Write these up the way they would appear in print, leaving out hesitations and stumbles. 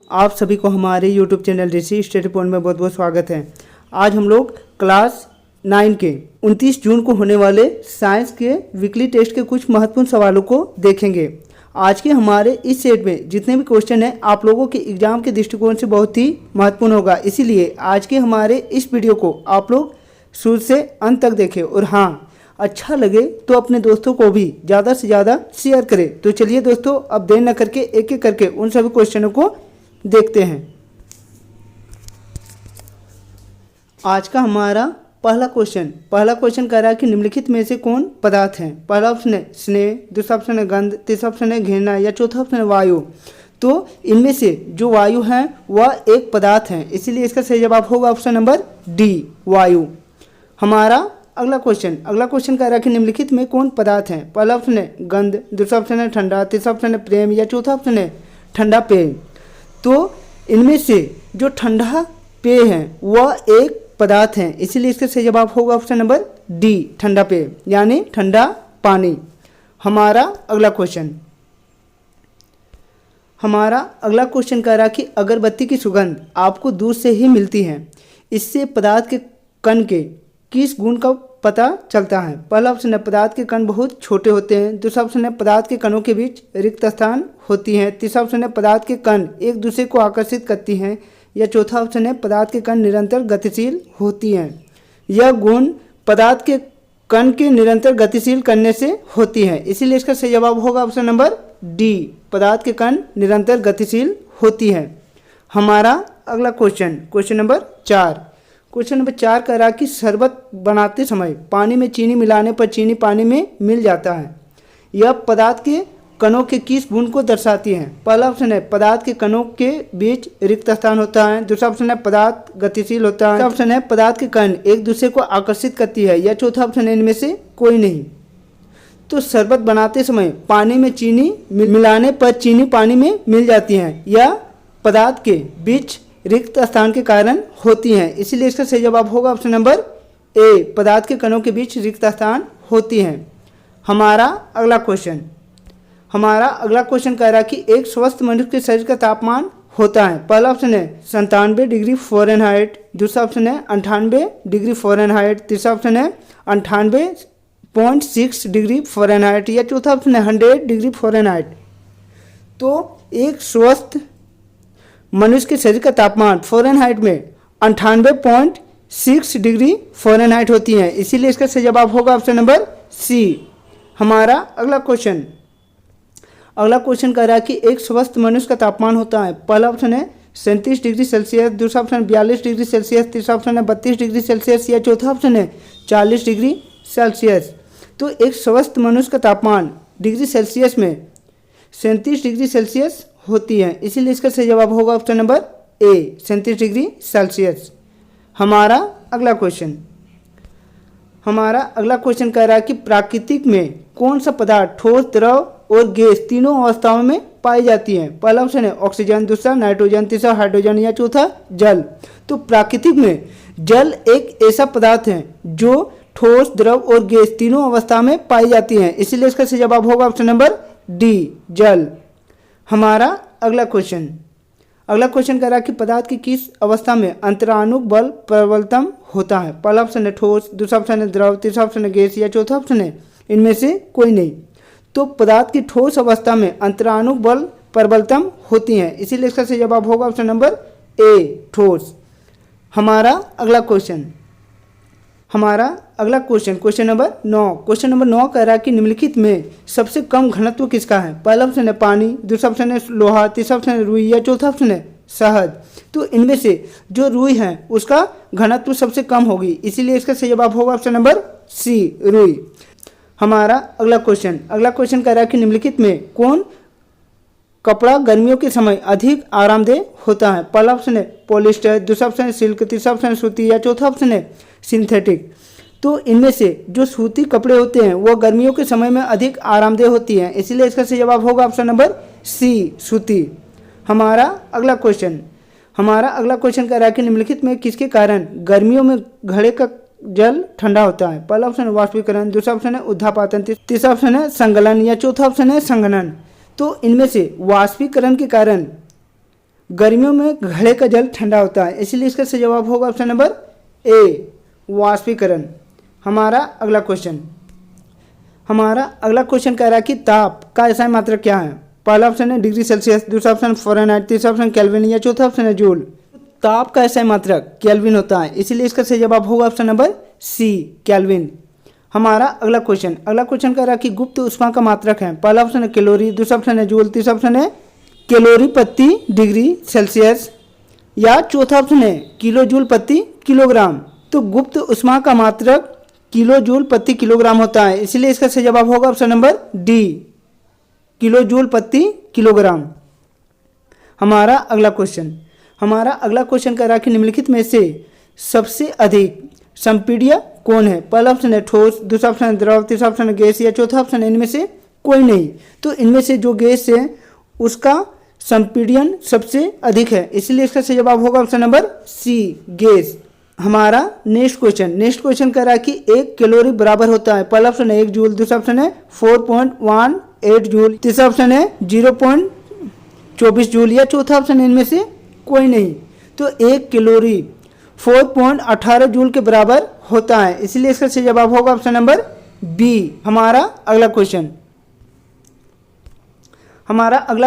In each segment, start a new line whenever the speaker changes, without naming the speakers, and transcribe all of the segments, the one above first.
आप सभी को हमारे YouTube चैनल ऋषि स्टडी पॉइंट में बहुत बहुत स्वागत है। आज हम लोग क्लास 9 के 29 जून को होने वाले साइंस के वीकली टेस्ट के कुछ महत्वपूर्ण सवालों को देखेंगे। आज के हमारे इस सेट में जितने भी क्वेश्चन हैं आप लोगों के एग्जाम के दृष्टिकोण से बहुत ही महत्वपूर्ण होगा, इसीलिए आज के हमारे इस वीडियो को आप लोग शुरू से अंत तक देखें और हाँ, अच्छा लगे तो अपने दोस्तों को भी ज़्यादा से ज़्यादा शेयर करें। तो चलिए दोस्तों, अब देर न करके एक एक करके उन सभी क्वेश्चनों को देखते हैं। आज का हमारा पहला क्वेश्चन कह रहा है कि निम्नलिखित में से कौन पदार्थ है। पहला ऑप्शन है स्नेह, दूसरा ऑप्शन है गंध, तीसरा ऑप्शन है घृणा या चौथा ऑप्शन है वायु। तो इनमें से जो वायु है वह एक पदार्थ है, इसीलिए इसका सही जवाब होगा ऑप्शन नंबर डी, वायु। हमारा अगला क्वेश्चन कह रहा है कि निम्नलिखित में कौन पदार्थ है। पहला ऑप्शन है गंध, दूसरा ऑप्शन है ठंडा, तीसरा ऑप्शन है प्रेम या चौथा ऑप्शन है ठंडा पेय। तो इनमें से जो ठंडा पेय है वह एक पदार्थ है, इसीलिए इसका सही जवाब होगा ऑप्शन नंबर डी, ठंडा पेय यानी ठंडा पानी। हमारा अगला क्वेश्चन कह रहा है कि अगरबत्ती की सुगंध आपको दूर से ही मिलती है, इससे पदार्थ के कण के किस गुण का पता चलता है। पहला ऑप्शन है पदार्थ के कण बहुत छोटे होते हैं, दूसरा ऑप्शन है पदार्थ के कणों के बीच रिक्त स्थान होती हैं, तीसरा ऑप्शन है पदार्थ के कण एक दूसरे को आकर्षित करती हैं या चौथा ऑप्शन है पदार्थ के कण निरंतर गतिशील होती हैं। यह गुण पदार्थ के कण के निरंतर गतिशील करने से होती है, इसीलिए इसका सही जवाब होगा ऑप्शन नंबर डी, पदार्थ के कण निरंतर गतिशील होती है। हमारा अगला क्वेश्चन नंबर 4 कह रहा कि शरबत बनाते समय पानी में चीनी मिलाने पर चीनी पानी में मिल जाता है, यह पदार्थ के कणों के किस गुण को दर्शाती है। पहला ऑप्शन है पदार्थ के कणों के बीच रिक्त स्थान होता है, दूसरा ऑप्शन है पदार्थ गतिशील होता है, तीसरा ऑप्शन है पदार्थ के कण एक दूसरे को आकर्षित करती है या चौथा ऑप्शन है इनमें से कोई नहीं। तो शरबत बनाते समय पानी में चीनी मिलाने पर चीनी पानी में मिल जाती है या पदार्थ के बीच रिक्त स्थान के कारण होती हैं, इसीलिए इसका सही जवाब होगा ऑप्शन नंबर ए, पदार्थ के कणों के बीच रिक्त स्थान होती हैं। हमारा अगला क्वेश्चन कह रहा है कि एक स्वस्थ मनुष्य के शरीर का तापमान होता है। पहला ऑप्शन है 97 डिग्री फ़ारेनहाइट, दूसरा ऑप्शन है 98 डिग्री फ़ारेनहाइट, तीसरा ऑप्शन है 98.6 डिग्री फ़ारेनहाइट या चौथा ऑप्शन है 100 डिग्री फ़ारेनहाइट। तो एक स्वस्थ मनुष्य के शरीर का तापमान फ़ारेनहाइट में 98.6 डिग्री फ़ारेनहाइट होती है, इसीलिए इसका सही जवाब होगा ऑप्शन नंबर सी। हमारा अगला क्वेश्चन कह रहा है कि एक स्वस्थ मनुष्य का तापमान होता है। पहला ऑप्शन है 37 डिग्री सेल्सियस, दूसरा ऑप्शन है 42 डिग्री सेल्सियस, तीसरा ऑप्शन है 32 डिग्री सेल्सियस या चौथा ऑप्शन है 40 डिग्री सेल्सियस। तो एक स्वस्थ मनुष्य का तापमान डिग्री सेल्सियस में 37 डिग्री सेल्सियस होती है, इसीलिए इसका सही जवाब होगा option number A, 37 degree Celsius. हमारा अगला क्वेश्चन कह रहा है कि प्राकृतिक में कौन सा पदार्थ ठोस, द्रव और गैस तीनों अवस्थाओं में पाई जाती है। पहला ऑप्शन है ऑक्सीजन, दूसरा नाइट्रोजन, तीसरा हाइड्रोजन या चौथा जल। तो प्राकृतिक में जल एक ऐसा पदार्थ है जो ठोस, द्रव और गैस तीनों अवस्था में पाई जाती है, इसीलिए इसका सही जवाब होगा ऑप्शन नंबर डी, जल। हमारा अगला क्वेश्चन कह रहा है कि पदार्थ की किस अवस्था में अंतराणु बल प्रबलतम होता है। पहला ऑप्शन है ठोस, दूसरा ऑप्शन है द्रव, तीसरा ऑप्शन है गैस या चौथा ऑप्शन है इनमें से कोई नहीं। तो पदार्थ की ठोस अवस्था में अंतराणु बल प्रबलतम होती हैं, इसीलिए इसका सही जवाब होगा ऑप्शन नंबर ए, ठोस। हमारा अगला क्वेश्चन नंबर 9 कह रहा है कि निम्नलिखित में सबसे कम घनत्व किसका है। पहला ऑप्शन है पानी, दूसरा ऑप्शन है लोहा, तीसरा ऑप्शन है रुई या चौथा ऑप्शन है शहद। तो इनमें से जो रुई है उसका घनत्व सबसे कम होगी, इसीलिए इसका सही जवाब होगा ऑप्शन नंबर सी, रुई। हमारा अगला क्वेश्चन कह रहा है कि निम्नलिखित में कौन कपड़ा गर्मियों के समय अधिक आरामदेह होता है। पहला ऑप्शन है पॉलिस्टर, दूसरा ऑप्शन है सिल्क, तीसरा ऑप्शन है सूती या चौथा ऑप्शन है सिंथेटिक। तो इनमें से जो सूती कपड़े होते हैं वह गर्मियों के समय में अधिक आरामदेह होती हैं, इसीलिए इसका सही जवाब होगा ऑप्शन नंबर सी, सूती। हमारा अगला क्वेश्चन कह रहा है कि निम्नलिखित में किसके कारण गर्मियों में घड़े का जल ठंडा होता है। पहला ऑप्शन है वाष्पीकरण, दूसरा ऑप्शन है ऊर्ध्वपातन, तीसरा ऑप्शन है संगलन या चौथा ऑप्शन है संघनन। तो इनमें से वाष्पीकरण के कारण गर्मियों में घड़े का जल ठंडा होता है, इसलिए इसका सही जवाब होगा ऑप्शन नंबर ए, वाष्पीकरण। हमारा अगला क्वेश्चन कह रहा है कि ताप का SI मात्रक क्या है? पहला ऑप्शन है डिग्री सेल्सियस, दूसरा ऑप्शन फ़ारेनहाइट, तीसरा ऑप्शन केल्विन या चौथा ऑप्शन है जूल। ताप का SI मात्रक केल्विन होता है, इसीलिए इसका सही जवाब होगा ऑप्शन नंबर सी, केल्विन। हमारा अगला क्वेश्चन कह रहा है कि गुप्त ऊष्मा का मात्रक है। पहला ऑप्शन है कैलोरी, दूसरा ऑप्शन है जूल, तीसरा ऑप्शन है कैलोरी प्रति डिग्री सेल्सियस या चौथा ऑप्शन है किलो जूल प्रति किलोग्राम। तो गुप्त ऊष्मा का मात्रक किलो जूल प्रति किलोग्राम होता है, इसलिए इसका सही जवाब होगा option number D, kilo joule प्रति किलोग्राम। हमारा अगला क्वेश्चन कह रहा है कि निम्नलिखित में से सबसे अधिक संपीड्य कौन है? पहला ऑप्शन है ठोस, दूसरा ऑप्शन है द्रव, तीसरा ऑप्शन है गैस या चौथा ऑप्शन है इनमें से कोई नहीं। तो इनमें से जो गैस है उसका संपीड़न सबसे अधिक है, इसलिए इसका सही जवाब होगा ऑप्शन नंबर सी, गैस। हमारा नेक्स्ट क्वेश्चन कह रहा है कि 1 कैलोरी बराबर होता है। पहला ऑप्शन है 1 जूल, दूसरा ऑप्शन है 4.18 जूल, तीसरा ऑप्शन है 0.24 जूल या चौथा ऑप्शन है इनमें से कोई नहीं। तो 1 कैलोरी 4.18 जूल के बराबर होता है, इसलिए इसका सही जवाब होगा ऑप्शन नंबर बी। हमारा अगला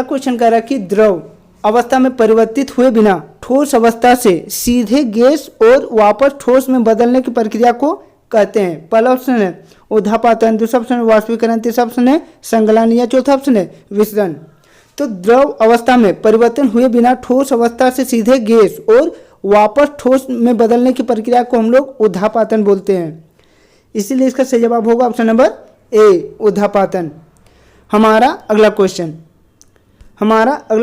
क्वेश्चन कह रहा है कि द्रव अवस्था में परिवर्तित हुए बिना ठोस अवस्था से सीधे गैस और वापस ठोस में बदलने की प्रक्रिया को कहते हैं। पहला ऑप्शन है ऊर्ध्वपातन, दूसरा ऑप्शन है वाष्पीकरण, तीसरा ऑप्शन है संगलन या चौथा ऑप्शन है विसरण। तो द्रव अवस्था में परिवर्तन हुए बिना ठोस अवस्था से सीधे गैस और वापस ठोस में बदलने की प्रक्रिया को हम लोग ऊर्ध्वपातन बोलते हैं, इसीलिए इसका सही जवाब होगा ऑप्शन नंबर ए, ऊर्ध्वपातन। हमारा अगला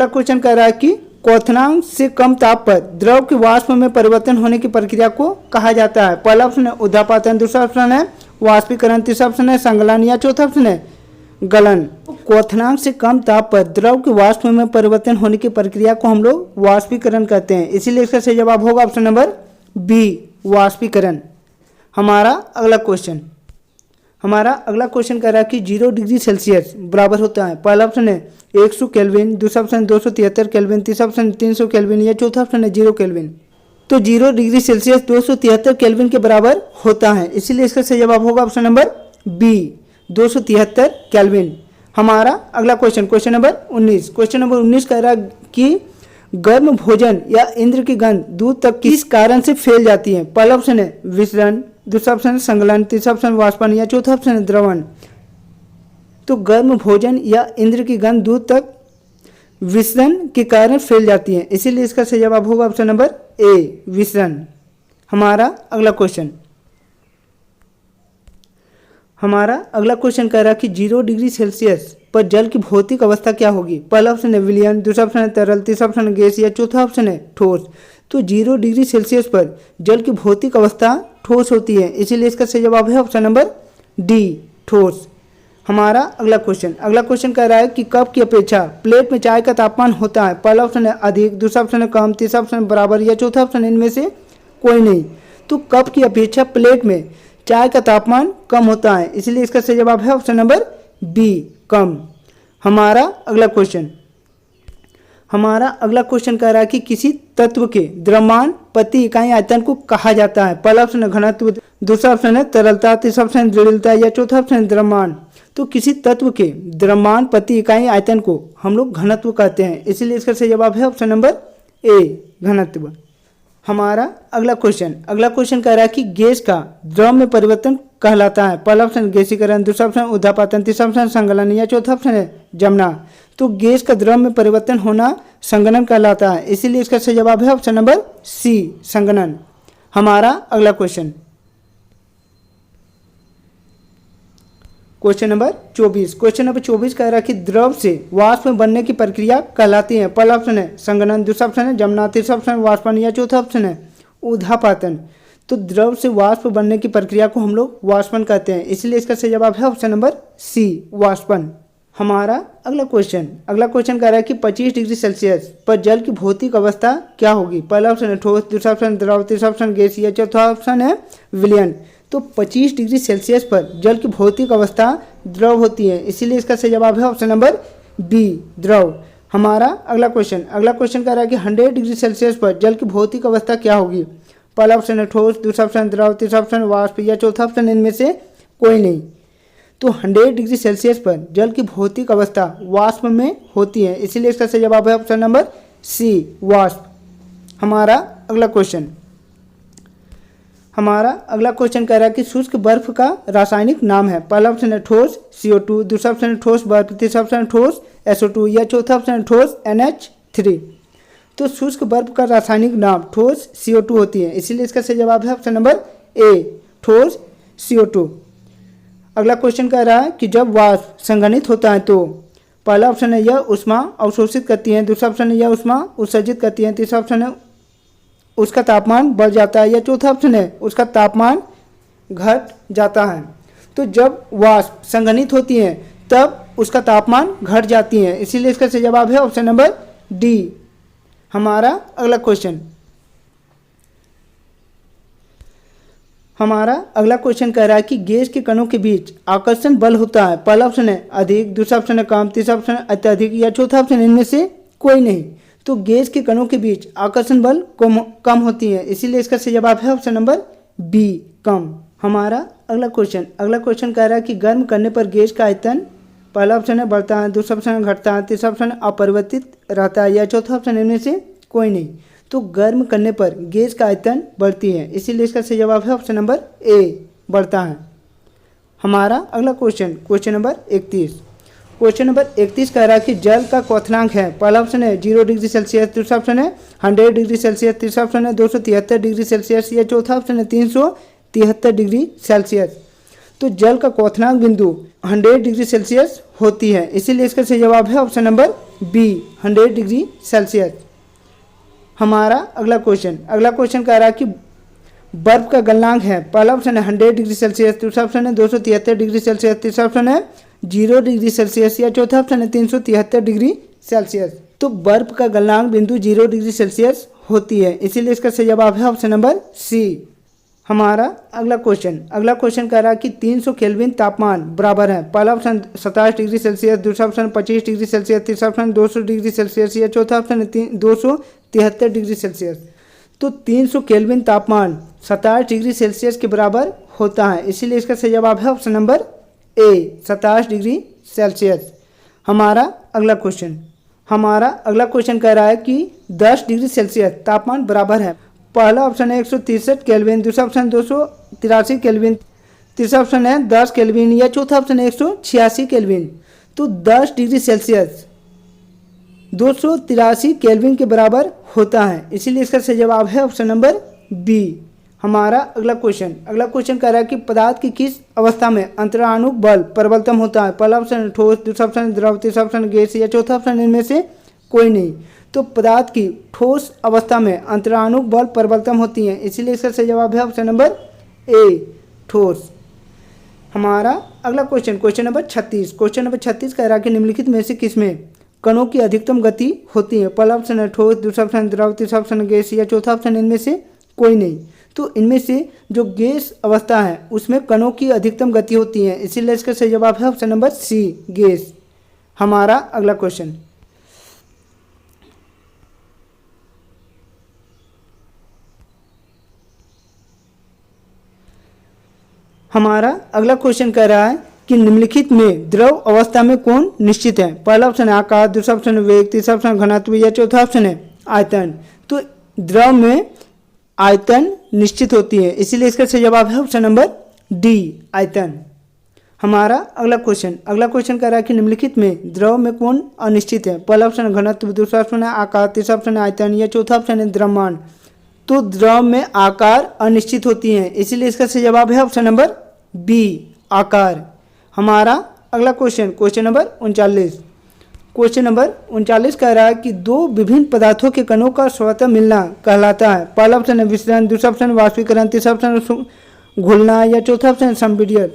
क्वेश्चन कह रहा है कि क्वथनांक से कम ताप पर द्रव के वाष्प में परिवर्तन होने की प्रक्रिया को कहा जाता है। पहला ऑप्शन है ऊर्ध्वपातन, दूसरा ऑप्शन है वाष्पीकरण, तीसरा ऑप्शन है संगलन या चौथा ऑप्शन है गलन। क्वथनांक से कम ताप पर द्रव के वाष्प में परिवर्तन होने की प्रक्रिया को हम लोग वाष्पीकरण कहते हैं, इसीलिए इसका सही जवाब होगा ऑप्शन नंबर बी, वाष्पीकरण। हमारा अगला क्वेश्चन कह रहा है कि 0 डिग्री सेल्सियस बराबर होता है। पहला ऑप्शन है 100 केल्विन, दूसरा ऑप्शन 273 केल्विन, तीसरा ऑप्शन 300 केल्विन या चौथा ऑप्शन है 0 केल्विन। तो 0 डिग्री सेल्सियस 273 केल्विन के बराबर होता है, इसीलिए इसका सही जवाब होगा ऑप्शन नंबर बी, 273 केल्विन। हमारा अगला क्वेश्चन नंबर 19 कह रहा है कि गर्म भोजन या इंद्र की गंध दूध तक किस कारण से फैल जाती है? पहला ऑप्शन है विसरण, दूसरा ऑप्शन है संगलन, तीसरा ऑप्शन वाष्पन या चौथा ऑप्शन है द्रवण। तो गर्म भोजन या इंद्र की गंध दूध तक विसरण के कारण फैल जाती है, इसीलिए इसका सही जवाब होगा ऑप्शन नंबर ए, विसरण। हमारा अगला क्वेश्चन कह रहा है कि 0 डिग्री सेल्सियस पर जल की भौतिक अवस्था क्या होगी? पहला ऑप्शन है विलयन, दूसरा ऑप्शन है तरल, तीसरा ऑप्शन है गैस या चौथा ऑप्शन है ठोस। तो 0 डिग्री सेल्सियस पर जल की भौतिक अवस्था ठोस होती है, इसीलिए इसका सही जवाब है ऑप्शन नंबर डी, ठोस। हमारा अगला क्वेश्चन कह रहा है कि कप की अपेक्षा प्लेट में चाय का तापमान होता है। पहला ऑप्शन है अधिक, दूसरा ऑप्शन है कम, तीसरा ऑप्शन है बराबर या चौथा ऑप्शन है इनमें से कोई नहीं। तो कप की अपेक्षा प्लेट में चाय का तापमान कम होता है, इसलिए इसका सही जवाब है ऑप्शन नंबर बी, कम। हमारा अगला क्वेश्चन कह रहा है कि किसी तत्व के द्रव्यमान प्रति इकाई आयतन को कहा जाता है। पहला ऑप्शन है घनत्व, दूसरा ऑप्शन है तरलता, तीसरा ऑप्शन है दृढ़ता या चौथा ऑप्शन है द्रव्यमान। तो किसी तत्व के द्रव्यमान प्रति इकाई आयतन को हम लोग घनत्व कहते हैं, इसीलिए इसका सही जवाब है ऑप्शन नंबर ए, घनत्व। हमारा अगला क्वेश्चन कह रहा है कि गैस का द्रव में परिवर्तन कहलाता है। पहला ऑप्शन गैसीकरण, दूसरा ऑप्शन ऊर्ध्वपातन, तीसरा ऑप्शन संगलन या चौथा ऑप्शन है जमना। तो गैस का द्रव में परिवर्तन होना संगणन कहलाता है, इसीलिए इसका सही जवाब है ऑप्शन नंबर सी, संगणन। हमारा अगला क्वेश्चन नंबर 24 कह रहा है कि द्रव से वाष्प में बनने की प्रक्रिया कहलाती है। पहला ऑप्शन है संगणन, दूसरा ऑप्शन है जमना, तीसरा ऑप्शन है वाष्पन या चौथा ऑप्शन है ऊर्ध्वपातन। तो द्रव से वाष्प बनने की प्रक्रिया को हम लोग वाष्पन कहते हैं, इसलिए इसका सही जवाब है ऑप्शन नंबर सी, वाष्पन। हमारा अगला क्वेश्चन कह रहा है कि 25 डिग्री सेल्सियस पर जल की भौतिक अवस्था क्या होगी? पहला ऑप्शन है ठोस, दूसरा ऑप्शन है द्रव, तीसरा ऑप्शन गैस या चौथा ऑप्शन है विलयन। तो 25 डिग्री सेल्सियस पर जल की भौतिक अवस्था द्रव होती है, इसीलिए इसका सही जवाब है ऑप्शन नंबर बी, द्रव। हमारा अगला क्वेश्चन कह रहा है कि 100 डिग्री सेल्सियस पर जल की भौतिक अवस्था क्या होगी। पहला ऑप्शन है ठोस, दूसरा ऑप्शन द्रव, तीसरा ऑप्शन वाष्प या चौथा ऑप्शन इनमें से कोई नहीं। तो 100 डिग्री सेल्सियस पर जल की भौतिक अवस्था वाष्प में होती है, इसीलिए इसका सही जवाब है ऑप्शन नंबर सी, वाष्प। हमारा अगला क्वेश्चन कह रहा है कि शुष्क बर्फ का रासायनिक नाम है। पहला ऑप्शन है ठोस CO2, दूसरा ऑप्शन है ठोस बर्फ, तीसरा ऑप्शन है ठोस SO2 या चौथा ऑप्शन है ठोस NH3। तो शुष्क बर्फ का रासायनिक नाम ठोस CO2 होती है, इसीलिए इसका सही जवाब है ऑप्शन नंबर ए, ठोस CO2। अगला क्वेश्चन कह रहा है कि जब वाष्प संघनित होता है तो पहला ऑप्शन है यह ऊष्मा अवशोषित करती है, दूसरा ऑप्शन है यह ऊष्मा उत्सर्जित करती है, तीसरा ऑप्शन है उसका तापमान बढ़ जाता है या चौथा ऑप्शन है उसका तापमान घट जाता है। तो जब वाष्प संघनित होती है तब उसका तापमान घट जाती है, इसीलिए इसका सही जवाब है ऑप्शन नंबर डी। हमारा अगला क्वेश्चन कह रहा है कि गैस के कणों के बीच आकर्षण बल होता है। पहला ऑप्शन है अधिक, दूसरा ऑप्शन है कम, तीसरा ऑप्शन है अत्यधिक या चौथा ऑप्शन इनमें से कोई नहीं। तो गैस के कणों के बीच आकर्षण बल कम होती है, इसीलिए इसका सही जवाब है ऑप्शन नंबर बी, कम। हमारा अगला क्वेश्चन कह रहा है कि गर्म करने पर गैस का आयतन पहला ऑप्शन है बढ़ता है, दूसरा ऑप्शन है घटता है, तीसरा ऑप्शन है अपरिवर्तित रहता है या चौथा ऑप्शन इनमें से कोई नहीं। तो गर्म करने पर गैस का आयतन बढ़ती है, इसीलिए इसका सही जवाब है ऑप्शन नंबर ए, बढ़ता है। हमारा अगला क्वेश्चन नंबर 31 कह रहा है कि जल का क्वथनांक है। पहला ऑप्शन है 0 डिग्री सेल्सियस, दूसरा ऑप्शन है 100 डिग्री सेल्सियस, तीसरा ऑप्शन है 273 डिग्री सेल्सियस या चौथा ऑप्शन है 373 डिग्री सेल्सियस। तो जल का क्वथनांक बिंदु 100 डिग्री सेल्सियस होती है, इसीलिए इसका सही जवाब है option number B, 100 degree Celsius. हमारा अगला क्वेश्चन कह रहा है कि बर्फ का गलनांक है। पहला ऑप्शन है 100 डिग्री सेल्सियस, दूसरा ऑप्शन है 273 डिग्री सेल्सियस, तीसरा ऑप्शन है 0 डिग्री सेल्सियस या चौथा ऑप्शन है 373 डिग्री सेल्सियस। तो बर्फ का गलनांक बिंदु 0 डिग्री सेल्सियस होती है, इसीलिए इसका सही जवाब है ऑप्शन नंबर सी। हमारा अगला क्वेश्चन कह रहा है कि 300 केल्विन तापमान बराबर है। पहला ऑप्शन 27 डिग्री सेल्सियस, दूसरा ऑप्शन 25 डिग्री सेल्सियस, तीसरा ऑप्शन 200 डिग्री सेल्सियस या चौथा ऑप्शन 273 डिग्री सेल्सियस। तो 300 केल्विन तापमान 27 डिग्री सेल्सियस के बराबर होता है, इसीलिए इसका सही जवाब है option number A, 27 degree Celsius. हमारा अगला क्वेश्चन कह रहा है कि 10 डिग्री सेल्सियस तापमान बराबर है। पहला ऑप्शन है 163 केल्विन, दूसरा ऑप्शन 283 केल्विन, तीसरा ऑप्शन है 10 केल्विन या चौथा ऑप्शन है 186 केल्विन। तो 10 डिग्री सेल्सियस 283 केल्विन के बराबर होता है, इसीलिए इसका सही जवाब है ऑप्शन नंबर बी। हमारा अगला क्वेश्चन कह रहा है कि पदार्थ की किस अवस्था में अंतराणु बल प्रबलतम होता है। पहला ऑप्शन ठोस, दूसरा ऑप्शन द्रव, तीसरा ऑप्शन गैस या चौथा ऑप्शन इनमें से कोई नहीं। तो पदार्थ की ठोस अवस्था में अंतराणु बल प्रबलतम होती है, इसीलिए इसका सही जवाब है ऑप्शन नंबर ए, ठोस। हमारा अगला क्वेश्चन नंबर 36 कह रहा है कि निम्नलिखित में से किसमें कणों की अधिकतम गति होती है। पहला ऑप्शन है ठोस, दूसरा ऑप्शन द्रव, तीसरा ऑप्शन गैस या चौथा ऑप्शन इनमें से कोई नहीं। तो इनमें से जो गैस अवस्था है उसमें कणों की अधिकतम गति होती है, इसीलिए इसका सही जवाब है ऑप्शन नंबर सी, गैस। हमारा अगला क्वेश्चन कह रहा है कि निम्नलिखित में द्रव अवस्था में कौन निश्चित है। पहला ऑप्शन है आकार, दूसरा ऑप्शन है वेग, तीसरा ऑप्शन घनत्व या चौथा ऑप्शन है आयतन। तो द्रव में आयतन निश्चित होती है, इसीलिए इसका सही जवाब है ऑप्शन नंबर डी, आयतन। हमारा अगला क्वेश्चन कह रहा है कि निम्नलिखित में द्रव में कौन अनिश्चित है। पहला ऑप्शन है घनत्व, दूसरा ऑप्शन है आकार, तीसरा ऑप्शन है आयतन या चौथा ऑप्शन है द्रव्यमान। तो द्रव में आकार अनिश्चित होती है, इसीलिए इसका सही जवाब है ऑप्शन नंबर बी, आकार। हमारा अगला क्वेश्चन नंबर 39 कह रहा है कि दो विभिन्न पदार्थों के कणों का स्वतः मिलना कहलाता है। पहला ऑप्शन है विसरण, दूसरा ऑप्शन है वाष्पीकरण, तीसरा ऑप्शन है घुलना या चौथा ऑप्शन है संपीड़न।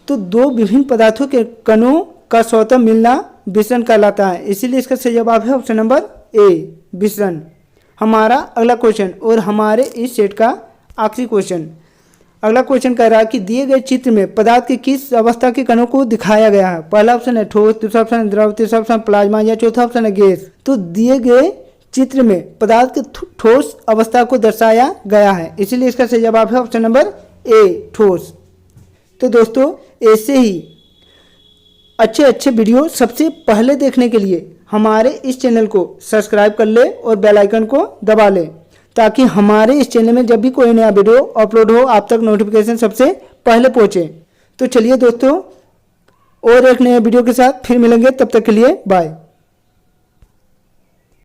तो दो विभिन्न पदार्थों के कणों का स्वतः मिलना विसरण कहलाता है, इसीलिए इसका सही जवाब है ऑप्शन नंबर ए, विसरण। हमारा अगला क्वेश्चन और हमारे इस सेट का आखिरी क्वेश्चन अगला क्वेश्चन कह रहा है कि दिए गए चित्र में पदार्थ के किस अवस्था के कणों को दिखाया गया है। पहला ऑप्शन है ठोस, दूसरा ऑप्शन है द्रव, तीसरा ऑप्शन प्लाज्मा या चौथा ऑप्शन है गैस। तो दिए गए चित्र में पदार्थ के ठोस अवस्था को दर्शाया गया है, इसीलिए इसका सही जवाब है ऑप्शन नंबर ए, ठोस। तो दोस्तों ऐसे ही अच्छे अच्छे वीडियो सबसे पहले देखने के लिए हमारे इस चैनल को सब्सक्राइब कर ले और बेल आइकन को दबा ले, ताकि हमारे इस चैनल में जब भी कोई नया वीडियो अपलोड हो आप तक नोटिफिकेशन सबसे पहले पहुंचे। तो चलिए दोस्तों और एक नए वीडियो के साथ फिर मिलेंगे, तब तक के लिए बाय।